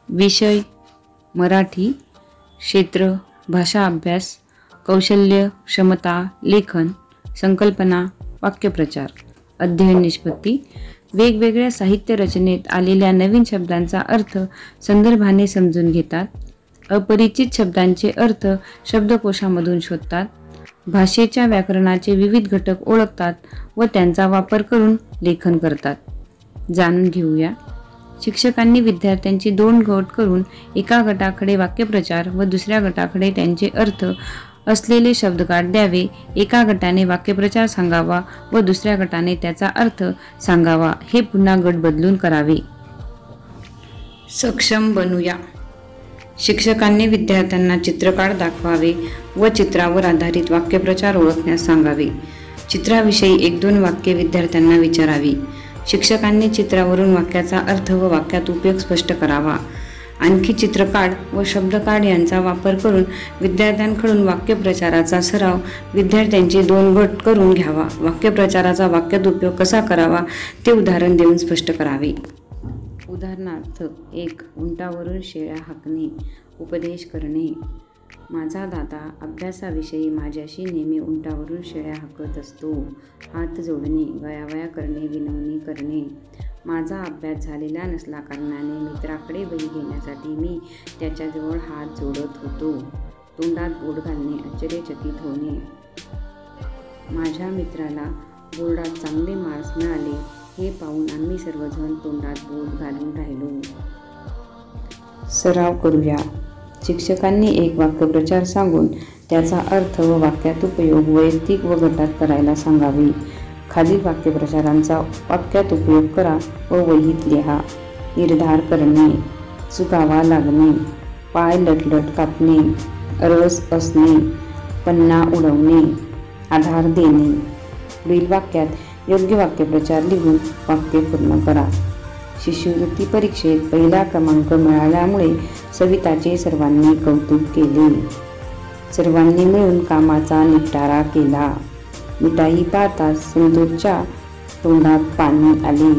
विषय मराठी, क्षेत्र भाषा अभ्यास, कौशल्य, क्षमता, लेखन, संकल्पना, वाक्यप्रचार, अध्ययन निष्पत्ती, वेगवेगळ्या साहित्य रचनेत आलेल्या नवीन शब्दांचा अर्थ संदर्भाने समजून घेतात, अपरिचित शब्दांचे अर्थ शब्दकोशामधून शोधतात, भाषेच्या व्याकरणाचे विविध घटक ओळखतात व त्यांचा वापर करून लेखन करतात. जाणून घेऊया. शिक्षकांनी विद्यार्थ्यांची 2 गट करून एका गटाकडे वाक्यप्रचार व दुसऱ्या गटाकडे त्यांचे अर्थ असलेले शब्दकाठ द्यावे. एका गटाने वाक्यप्रचार सांगावा व दुसऱ्या गटाने त्याचा अर्थ सांगावा. हे पुन्हा गट बदलून करावे. सक्षम बनूया. शिक्षकांनी विद्यार्थ्यांना चित्रकाढ दाखवावे व चित्रावर आधारित वाक्यप्रचार ओळखण्यास सांगावे. चित्राविषयी 1-2 वाक्ये विद्यार्थ्यांना विचारावी. शिक्षकांनी चित्रावरून वाक्याचा अर्थ व वाक्यात उपयोग स्पष्ट करावा. आणखी चित्रकाढ व शब्दकाढ यांचा वापर करून विद्यार्थ्यांकडून वाक्यप्रचाराचा सराव विद्यार्थ्यांचे 2 गट करून घ्यावा. वाक्यप्रचाराचा वाक्यात उपयोग कसा करावा ते उदाहरण देऊन स्पष्ट करावे. उदाहरणार्थ 1. उंटावरून शेळ्या हाकणे. उपदेश करणे. माझा दादा अभ्यासाविषयी माझ्याशी नेहमी उंटावरून शेळ्या हाकत असतो. हात जोडणे, गयावया करणे, विनवणी करणे. माझा अभ्यास झालेला नसला कारणाने मित्राकडे वही घेण्यासाठी मी त्याच्याजवळ हात जोडत होतो. तोंडात बोट घालणे, आश्चर्यचकित होणे. माझ्या मित्राला बोर्डात चांगले मार्क्स मिळाले हे पाहून आम्ही सर्वजण तोंडात बोट घालून राहिलो. सराव करूया. शिक्षकांनी एक वाक्यप्रचार सांगून त्याचा अर्थ व वाक्यात उपयोग वैयक्तिक व गटात करायला सांगावे. खालील वाक्यप्रचारांचा वाक्यात उपयोग करा व वहीत लिहा. निर्धार करणे, चुकावा लागणे, पाय लटलट कापणे, रस असणे, पन्ना उडवणे, आधार देणे. पुढील वाक्यात योग्य वाक्यप्रचार लिहून वाक्य पूर्ण करा. शिष्यवृत्ती परीक्षेत 1ला क्रमांक मिळाल्यामुळे सविताचे सर्वांनी कौतुक केले. सर्वांनी मिळून कामाचा निपटारा केला. मिठाई पाहताच संतोषच्या तोंडात पाणी आले.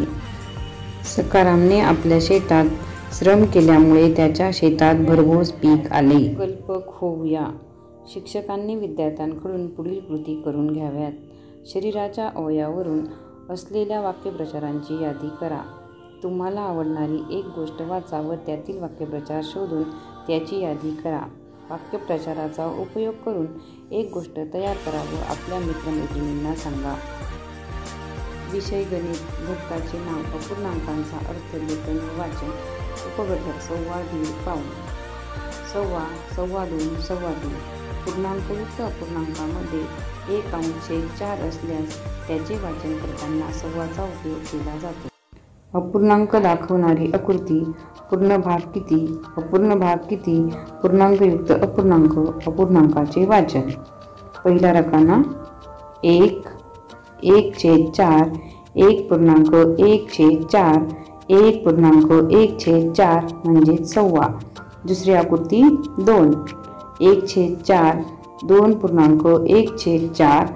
सखारामने आपल्या शेतात श्रम केल्यामुळे त्याच्या शेतात भरघोस पीक आले. कल्पक होऊया. शिक्षकांनी विद्यार्थ्यांकडून पुढील कृती करून घ्याव्यात. शरीराच्या अवयवावरून असलेल्या वाक्यप्रचारांची यादी करा. तुम्हाला आवडणारी एक गोष्ट वाचा व त्यातील वाक्यप्रचार शोधून त्याची यादी करा. वाक्यप्रचाराचा उपयोग करून एक गोष्ट तयार करा व आपल्या मित्रमैत्रिणींना सांगा. विषय गणित. घटकाचे नाव, अपूर्णांकांचा अर्थ, लेखन व वाचन. उपघटक सव्वा, दीड, पाऊण, सव्वा, सव्वा दोन, सव्वा तीन. पूर्णांकयुक्त अपूर्णांकामध्ये 1/4 असल्यास त्याचे वाचन करताना सव्वाचा उपयोग केला जातो. अपूर्णांक दाखवणारी आकृती. पूर्ण भाग किती, अपूर्ण भाग किती, पूर्णांकयुक्त अपूर्णांक, अपूर्णांकाचे वाचन. पहिला रकाना 1, 1/4, 1.1/4, 1.1/4 म्हणजे सव्वा. दुसरी आकृती 2, 1/4, 2.1/4,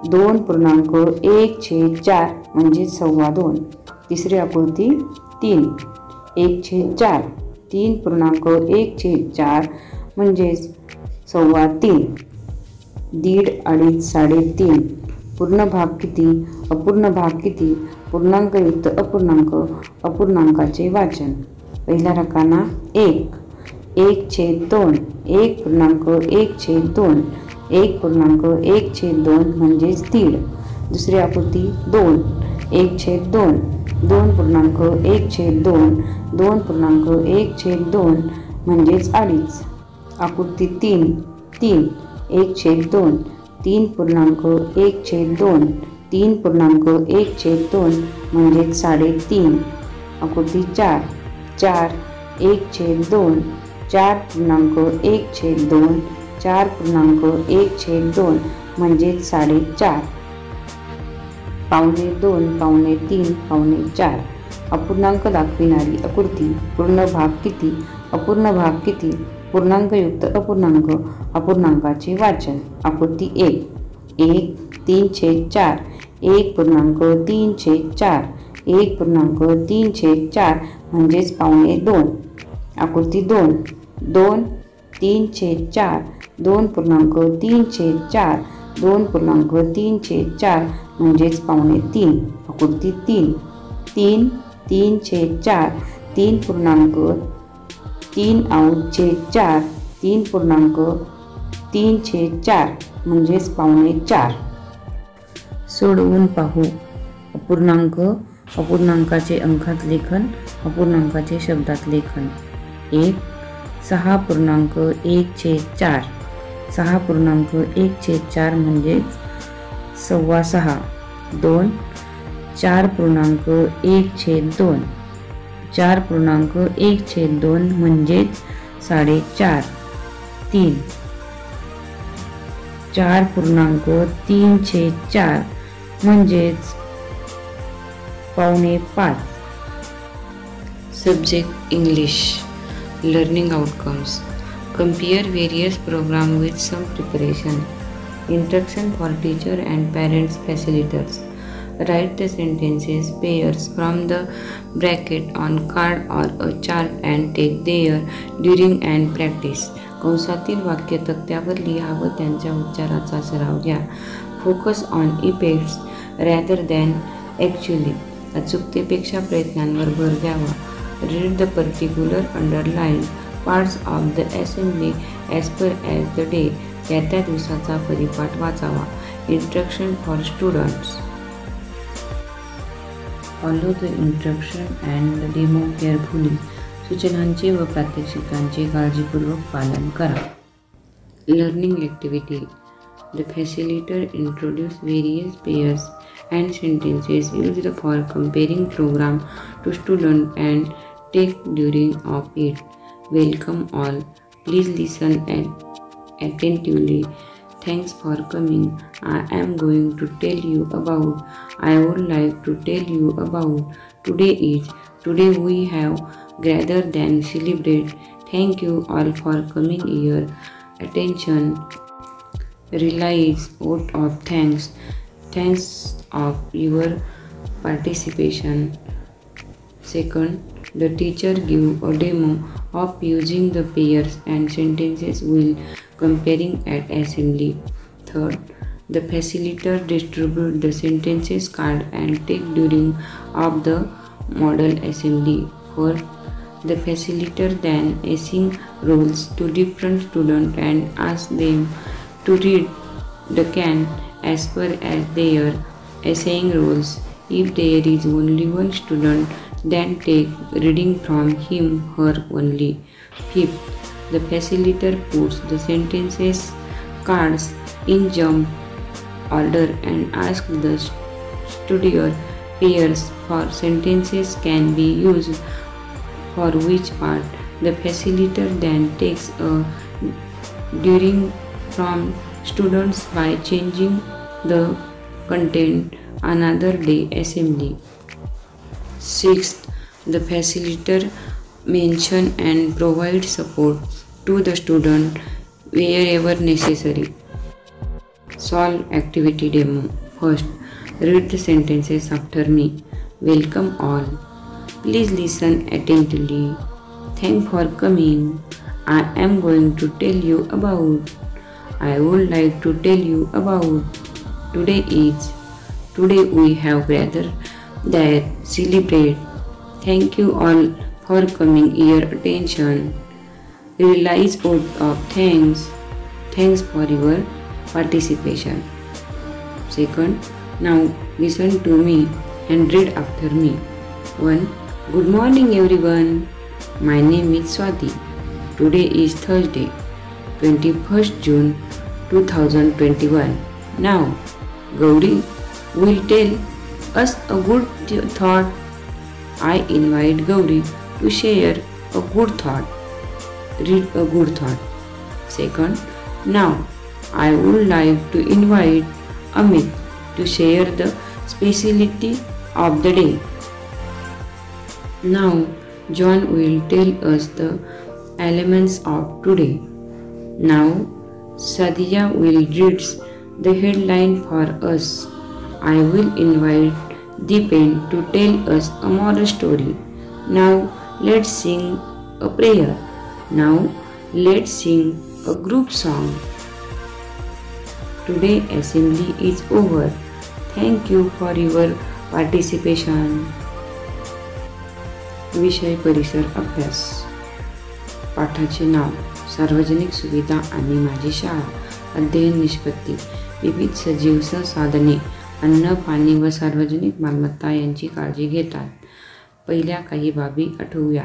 2.1/4 म्हणजे सव्वा 2. तिसरी आकृती 3, 1/4, 3.1/4 म्हणजेच सव्वा 3. दीड, अडीच, 3.5. पूर्ण भाग किती, अपूर्ण भाग किती, पूर्णांकयुक्त अपूर्णांक, अपूर्णांकाचे वाचन. पहिला रकाना 1, 1/2, 1.1/2, 1.1/2 म्हणजेच दीड. दुसरी आकृती 2, 1/2, 2.1/2, 2.1/2 म्हणजेच अडीच. आकृती 3, 1/2, 3.1/2, 3.1/2 म्हणजेच 3.5. आकृती 4, 1/2, 4.1/2, 4.1/2 म्हणजेच 4:30. पावणे 2, पावणे 3, पावणे 4. अपूर्णांक दाखविणारी आकृती. पूर्ण भाग किती, अपूर्ण भाग किती, पूर्णांकयुक्त अपूर्णांक, अपूर्णांकाचे वाचन. आकृती 1. 1/3/4, 1.3/4, 1.3/4 म्हणजेच पावणे 2. आकृती 2. 2/3/4, 2.3/4, 2.3/4 म्हणजेच पावणे 3. आकृती 3. 3/3/4, 3.3/4, 3.3/4 म्हणजेच पावणे 4. सोडवून पाहू. अपूर्णांक, अपूर्णांकाचे अंकात लेखन, अपूर्णांकाचे शब्दात लेखन. 1. 6.1/4, 6.1/4 म्हणजेच 6.25. 2. 4.1/2, 4.1/2 म्हणजेच 4.5. 3. 4.3/4 म्हणजेच पावणे 5. Subject English. Learning outcomes. Compare various programs with some preparation. Instruction for teacher and parents facilitators. Write the sentences pairs from the bracket on card or a chart and take their during and practice. कंसातील वाक्य तक्त्यावर लिहा व त्यांच्या उच्चाराचा सराव घ्या. Focus on effects rather than actually. अचूकतेपेक्षा प्रयत्नांवर भर द्यावा. Read the particular underlined parts of the assembly as per as the day. त्या दिवसाचा परिपाठ वाचावा. Instruction for students. Follow the instruction and the demo carefully. सूचनांचे व प्रात्यक्षिकांचे काळजीपूर्वक पालन करा. Learning activity. The facilitator introduce various pairs and sentences used for comparing program to student and take during of it. Welcome all. Please listen attentively. Thanks for coming. I am going to tell you about. I would like to tell you about. Today is. Today we have gathered than celebrate. Thank you all for coming here. Attention. Realize vote of thanks. Thanks of your participation. Second, the teacher give a demo of using the pairs and sentences while comparing at assembly. Third, the facilitator distribute the sentences card and take during of the model assembly. Fourth, the facilitator then assign roles to different students and ask them to read the can as per as their assigned roles. If there is only one student, then take reading from him her only. Fifth, the facilitator puts the sentences cards in jump order and asks the studio pairs for sentences can be used for which part. The facilitator then takes a during from students by changing the content another day assembly. Sixth, the facilitator mention and provide support to the student wherever necessary. Solve activity demo. First, read the sentences after me. Welcome all. Please listen attentively. Thanks for coming. I am going to tell you about. I would like to tell you about. Today is. Today we have gathered that celebrate. Thank you all for coming here. Attention. Realize vote of thanks. Thanks for your participation. Second, now listen to me and read after me. 1. Good morning everyone. My name is Swati. Today is Thursday, 21st June 2021. Now, Gauri will tell us a good thought. I invite Gauri to share a good thought. Read a good thought. Second, now I would like to invite Amit to share the specialty of the day. Now, John will tell us the elements of today. Now, Sadia will read the headline for us. I will invite Deepen to tell us a moral story. Now, let's sing a prayer. Now, let's sing a group song. Today assembly is over. Thank you for your participation. विषय परिसर अभ्यास. पाठाचे नाव सार्वजनिक सुविधा आणि माझी शाळा. अध्ययन निष्पत्ती. विविध सजीव संसाधने अन्न, पाणी व सार्वजनिक मालमत्ता यांची काळजी घेतात. पहिल्या काही बाबी आठवूया.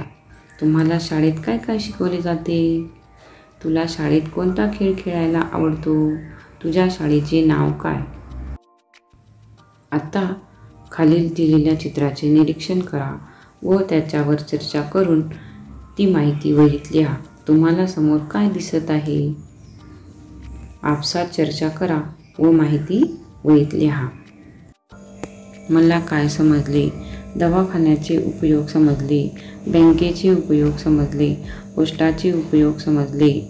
तुम्हाला शाळेत काय काय शिकवले जाते? तुला शाळेत कोणता खेळ खेळायला आवडतो? तुझ्या शाळेचे नाव काय? आता खालील दिलेल्या चित्राचे निरीक्षण करा व त्याच्यावर चर्चा करून ती माहिती वहीत लिहा. तुम्हाला समोर काय दिसत आहे? आपसात चर्चा करा व माहिती वहीत लिहा. मला काय समजले? दवाखान्याचे उपयोग समजले, बँकेचे उपयोग समजले, पोस्टाचे उपयोग समजले.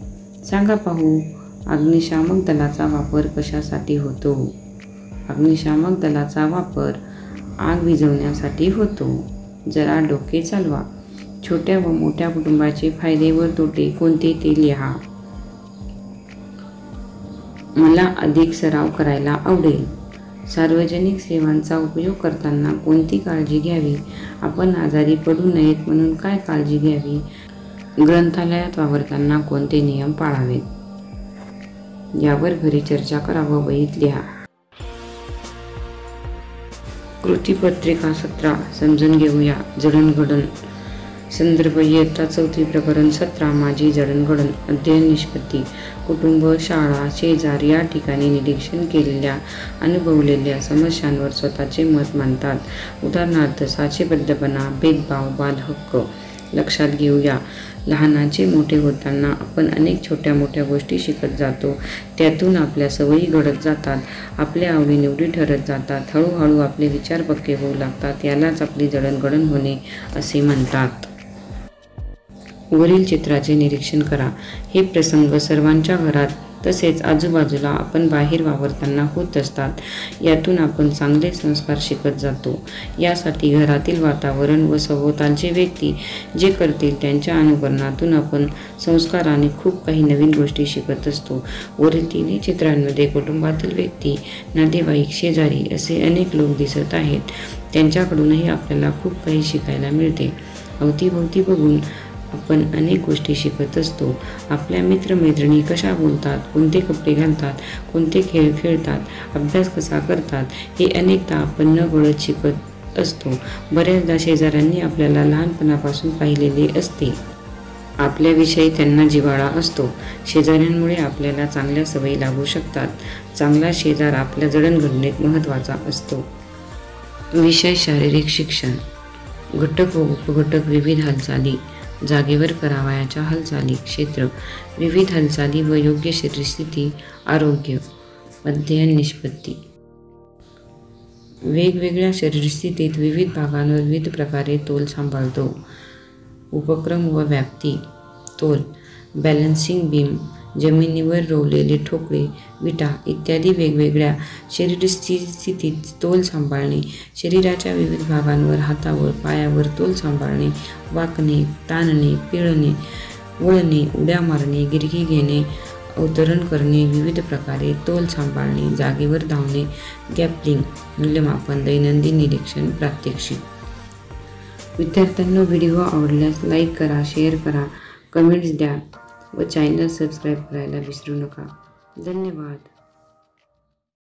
सांगा पाहू, अग्निशामक दलाचा वापर कशासाठी होतो? अग्निशामक दलाचा वापर आग विझवण्यासाठी होतो. जरा डोके चालवा. छोट्या व मोठ्या कुटुंबाचे फायदे व तोटे कोणते ते लिहा. मला अधिक सराव करायला आवडेल. सार्वजनिक सेवांचा उपयोग करताना कोणती काळजी घ्यावी? आपण आजारी पडू नयेत म्हणून काय काळजी घ्यावी? ग्रंथालयात वावरताना कोणते नियम पाळावेत? यावर घरी चर्चा करा व वहीत लिहा. कृतीपत्रिका 17 समजून घेऊया. जडणघडण. संदर्भ इयत्ता 4 प्रकरण 17 माझी जडणघडण. अध्ययन निष्पत्ती. कुटुंब, शाळा, शेजार या ठिकाणी निरीक्षण केलेल्या अनुभवलेल्या समस्यांवर स्वतःचे मत मांडतात. उदाहरणार्थ साचेबद्धपणा, भेदभाव, बालहक्क. लक्षात घेऊया. लहानाचे मोठे होताना आपण अनेक छोट्या मोठ्या गोष्टी शिकत जातो. त्यातून आपल्या सवयी घडत जातात, आपल्या आवडीनिवडी ठरत जातात, हळूहळू आपले विचार पक्के होऊ लागतात. यालाच आपली जडणघडण होणे असे म्हणतात. वरील चित्राचे निरीक्षण करा. हे प्रसंग सर्वांच्या घरात तसेच आजूबाजूला आपण बाहेर वावरताना होत असतात. यातून आपण चांगले संस्कार शिकत जातो. यासाठी घरातील वातावरण व सभोवतालचे व्यक्ती जे करतील त्यांच्या अनुकरणातून आपण संस्कार आणि खूप काही नवीन गोष्टी शिकत असतो. वरील तिन्ही चित्रांमध्ये कुटुंबातील व्यक्ती, नातेवाईक, शेजारी असे अनेक लोक दिसत आहेत. त्यांच्याकडूनही आपल्याला खूप काही शिकायला मिळते. अवतीभोवती बघून आपण अनेक गोष्टी शिकत असतो. आपल्या मित्रमैत्रिणी कशा बोलतात, कोणते कपडे घालतात, कोणते खेळ खेळतात, अभ्यास कसा करतात हे अनेकदा आपण नकळत शिकत असतो. बऱ्याचदा शेजाऱ्यांनी आपल्याला लहानपणापासून पाहिलेले असते. आपल्याविषयी त्यांना जिव्हाळा असतो. शेजाऱ्यांमुळे आपल्याला चांगल्या सवयी लागू शकतात. चांगला शेजार आपल्या जडणघडणीत महत्त्वाचा असतो. विषय शारीरिक शिक्षण. घटक व उपघटक. विविध हालचाली. जागेवर करावयाच्या हालचाली. क्षेत्र. विविध हालचाली व योग्य शरीरस्थिती. आरोग्य. अध्ययन निष्पत्ती. वेगवेगळ्या शरीरस्थितीत विविध भागांवर विविध प्रकारे तोल सांभाळतो. उपक्रम व व्याप्ती. तोल. बॅलन्सिंग बीम, जमिनीवर रोवलेले ठोकळे, विटा इत्यादी. वेगवेगळ्या शरीरस्थितीत तोल सांभाळणे. शरीराच्या विविध भागांवर, हातावर, पायावर तोल सांभाळणे. वाकणे, ताणणे, पिळणे, वळणे, उड्या मारणे, गिरकी घेणे, अवतरण करणे. विविध प्रकारे तोल सांभाळणे. जागेवर धावणे. गॅपलिंग. मूल्यमापन. दैनंदिन निरीक्षण. प्रात्यक्षिक. विद्यार्थ्यांना व्हिडिओ आवडल्यास लाईक करा, शेअर करा, कमेंट्स द्या व चॅनल सबस्क्राईब करायला विसरू नका. धन्यवाद.